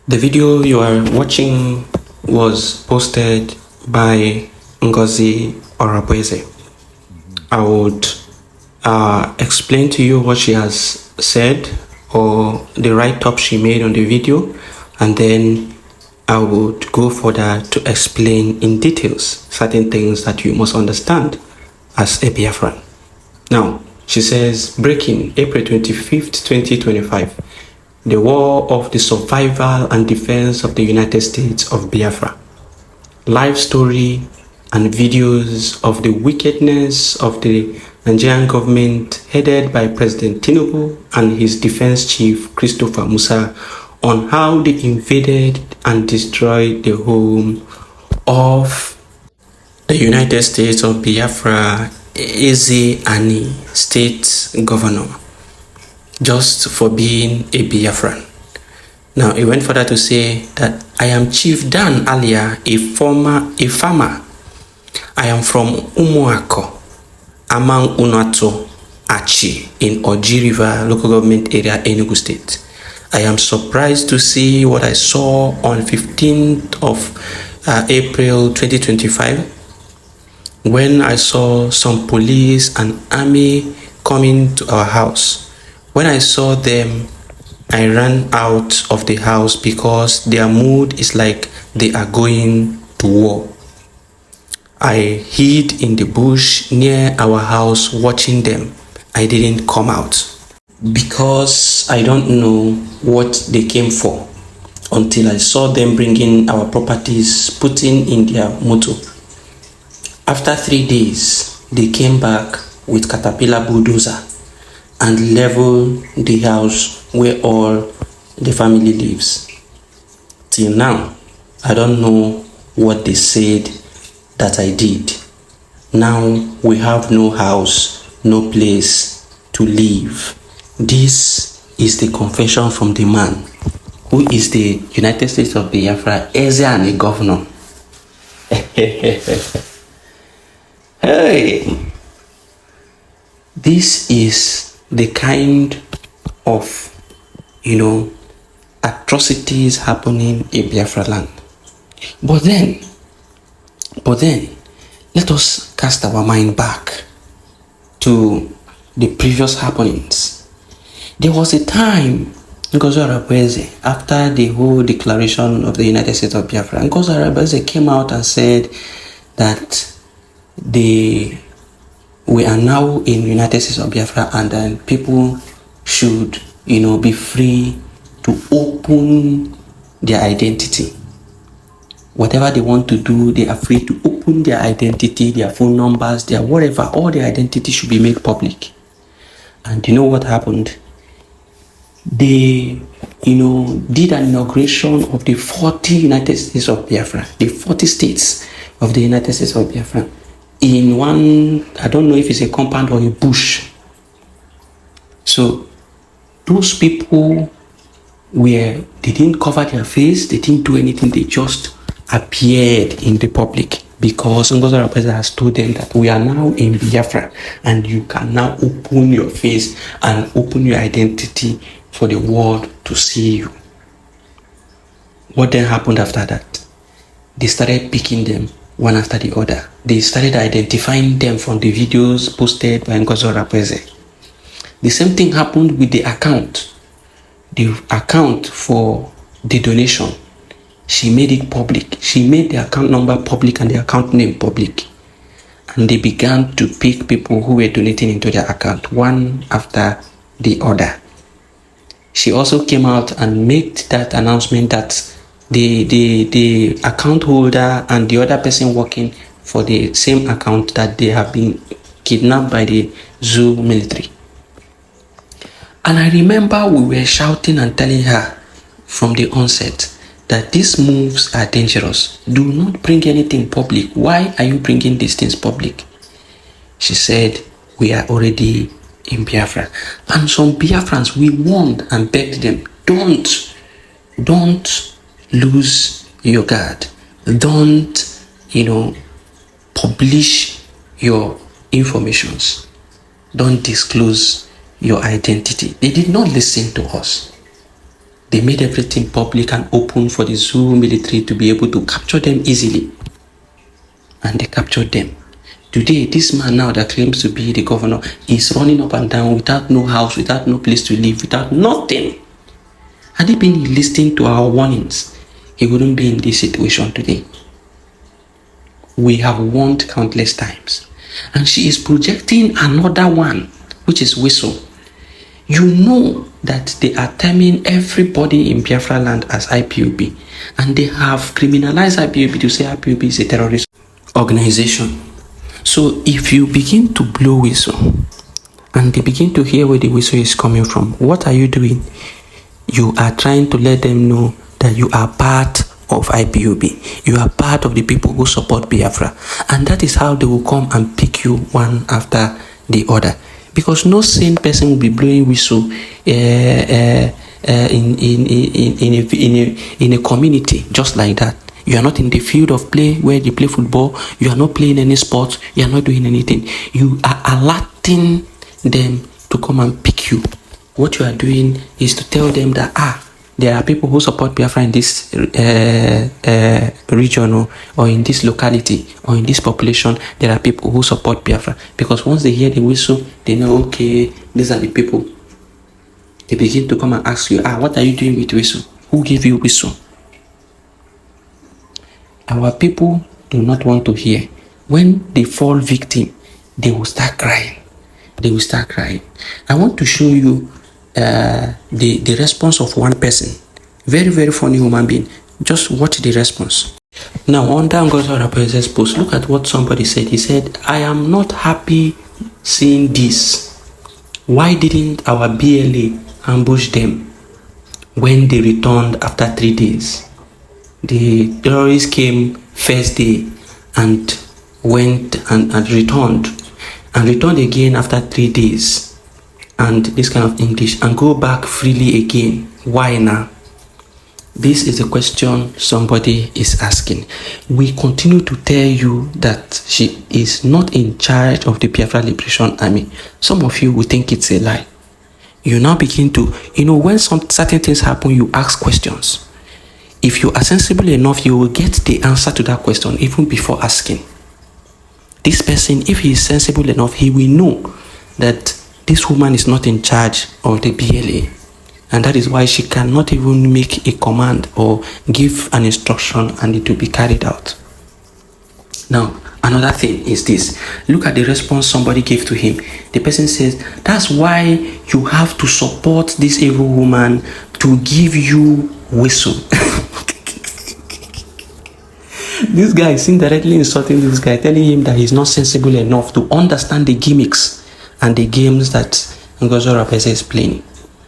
The video you are watching was posted by Ngozi Orabweze. I would explain to you what she has said or the write-up she made on the video, and then I would go further to explain in details certain things that you must understand as a Biafran. Now, she says, breaking April 25th, 2025, the war of the survival and defense of the United States of Biafra. Live story and videos of the wickedness of the Nigerian government headed by President Tinubu and his defense chief Christopher Musa on how they invaded and destroyed the home of the United States of Biafra, Ezeani state governor, just for being a Biafran. Now, he went further to say that I am Chief Dan Alia, a farmer. I am from Umuako, Amang Unato, Achi, in Oji River local government area, Enugu State. I am surprised to see what I saw on 15th of April 2025 when I saw some police and army coming to our house. When I saw them, I ran out of the house because their mood is like they are going to war. I hid in the bush near our house watching them. I didn't come out because I don't know what they came for until I saw them bringing our properties, putting in their motor. After 3 days, they came back with caterpillar bulldozer and level the house where all the family lives. Till now, I don't know what they said that I did. Now we have no house, no place to live. This is the confession from the man who is the United States of Biafra Ezeani governor. Hey, this is the kind of, atrocities happening in Biafra land. But then, let us cast our mind back to the previous happenings. There was a time, Ngozi Orabweze, after the whole declaration of the United States of Biafra, Ngozi Orabweze came out and said that we are now in United States of Biafra, and then people should, be free to open their identity. Whatever they want to do, they are free to open their identity, their phone numbers, their whatever, all their identity should be made public. And you know what happened? They, did an inauguration of the 40 United States of Biafra, the 40 states of the United States of Biafra, in one, I don't know if it's a compound or a bush. So those people they didn't cover their face, they didn't do anything, they just appeared in the public because Ngozi Orabweze has told them that we are now in Biafra and you can now open your face and open your identity for the world to see you. What then happened after that? They started picking them one after the other. They started identifying them from the videos posted by Ngozi Orabweze. The same thing happened with the account for the donation. She made it public. She made the account number public and the account name public. And they began to pick people who were donating into their account, one after the other. She also came out and made that announcement that the account holder and the other person working for the same account, that they have been kidnapped by the zoo military. And I remember we were shouting and telling her from the onset that these moves are dangerous. Do not bring anything public. Why are you bringing these things public? She said, we are already in Biafra. And some Biafrans, we warned and begged them, don't lose your guard. Don't, publish your informations. Don't disclose your identity. They did not listen to us. They made everything public and open for the Zoo military to be able to capture them easily. And they captured them. Today, this man now that claims to be the governor is running up and down without no house, without no place to live, without nothing. Had he been listening to our warnings, he wouldn't be in this situation today. We have warned countless times. And she is projecting another one, which is Whistle. You know that they are terming everybody in Biafra land as IPOB. And they have criminalized IPOB to say IPOB is a terrorist organization. So if you begin to blow whistle, and they begin to hear where the whistle is coming from, what are you doing? You are trying to let them know that you are part of IPOB. You are part of the people who support Biafra. And that is how they will come and pick you one after the other. Because no sane person will be blowing whistle in a community just like that. You are not in the field of play where you play football. You are not playing any sports. You are not doing anything. You are alerting them to come and pick you. What you are doing is to tell them that there are people who support Biafra in this region or in this locality or in this population. There are people who support Biafra, because once they hear the whistle, they know, okay, these are the people. They begin to come and ask you, what are you doing with whistle? Who gave you whistle? Our people do not want to hear. When they fall victim, they will start crying. They will start crying. I want to show you the response of one person. Very, very funny human being. Just watch the response. Now, under Ngozi Orapoeze's post, look at what somebody said. He said, I am not happy seeing this. Why didn't our BLA ambush them when they returned after 3 days? The terrorists came first day and went and returned again after 3 days, and this kind of English, and go back freely again. Why now? This is a question somebody is asking. We continue to tell you that she is not in charge of the Biafra Liberation Army. Some of you will think it's a lie. You now begin to, when some certain things happen, you ask questions. If you are sensible enough, you will get the answer to that question even before asking. This person, if he is sensible enough, he will know that this woman is not in charge of the BLA. And that is why she cannot even make a command or give an instruction and it will be carried out. Now, another thing is this. Look at the response somebody gave to him. The person says, that's why you have to support this evil woman to give you whistle. This guy is indirectly insulting this guy, telling him that he's not sensible enough to understand the gimmicks and the games that Ngozi Orapoeze is playing.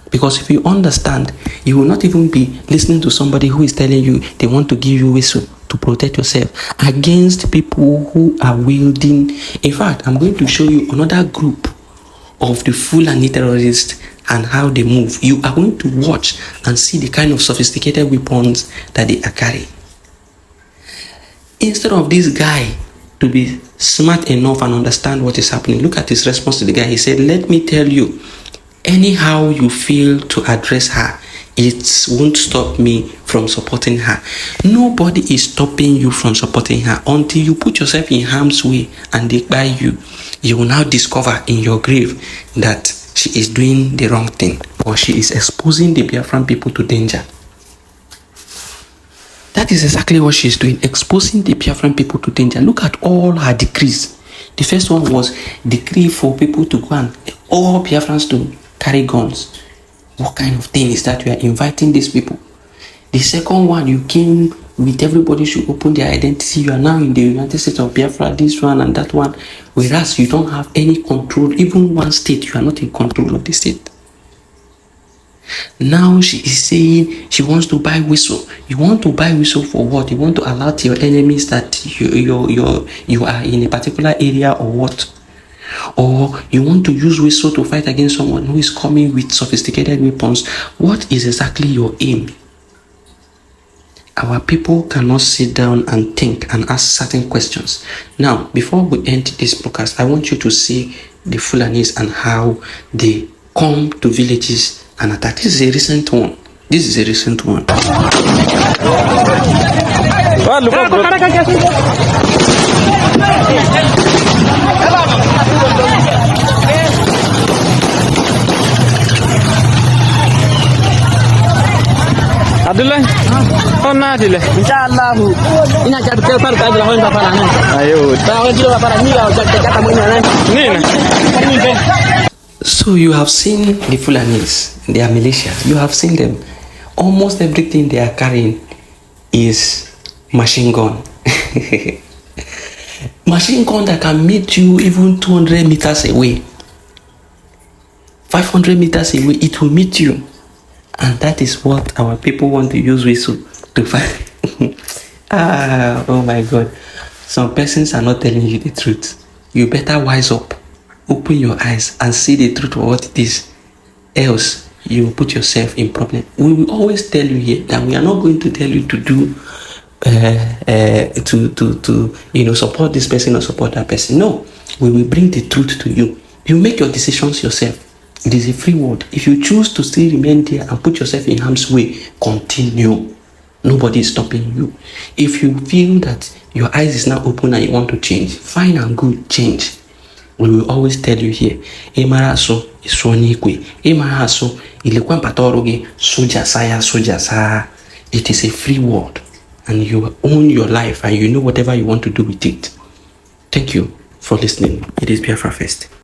Because if you understand, you will not even be listening to somebody who is telling you they want to give you whistle to protect yourself against people who are wielding. In fact, I'm going to show you another group of the Fulani terrorists and how they move. You are going to watch and see the kind of sophisticated weapons that they are carrying. Instead of this guy to be smart enough and understand what is happening, look at his response to the guy. He said, let me tell you, anyhow you feel to address her, it won't stop me from supporting her. Nobody is stopping you from supporting her until you put yourself in harm's way and they buy you. You will now discover in your grave that she is doing the wrong thing, or she is exposing the Biafran people to danger. That is exactly what she is doing, exposing the Biafran people to danger. Look at all her decrees. The first one was decree for people to go and all Biafrans to carry guns. What kind of thing is that? You are inviting these people. The second one, you came with everybody should open their identity. You are now in the United States of Biafra, this one and that one. Whereas you don't have any control, even one state, you are not in control of the state. Now she is saying she wants to buy whistle. You want to buy whistle for what? You want to alert your enemies that you are in a particular area or what? Or you want to use whistle to fight against someone who is coming with sophisticated weapons? What is exactly your aim? Our people cannot sit down and think and ask certain questions. Now, before we end this podcast, I want you to see the Fulanis and how they come to villages and attack. This is a recent one. This is a recent one. Abdullah, kau nak Abdullah? Insyaallah bu. Ina cakap telepon kau bilang orang Bafra ni. Ayo, Tahu dia Bafra ni lah cakap kamu ni lah. ni nah. So you have seen the Fulanis, they are militia. You have seen them. Almost everything they are carrying is machine gun. Machine gun that can meet you even 200 meters away. 500 meters away, it will meet you. And that is what our people want to use whistle to fight. Oh my God. Some persons are not telling you the truth. You better wise up. Open your eyes and see the truth of what it is. Else, you will put yourself in problem. We will always tell you here that we are not going to tell you to do to support this person or support that person. No, we will bring the truth to you. You make your decisions yourself. It is a free world. If you choose to still remain there and put yourself in harm's way, continue. Nobody is stopping you. If you feel that your eyes is now open and you want to change, fine and good, change. We will always tell you here, Emaraso is Sonikwe, Emaraso, Ilekwan Patoroge, Soja Saya, Soja Sa. It is a free world, and you own your life and you know whatever you want to do with it. Thank you for listening. It is Bafra Fest.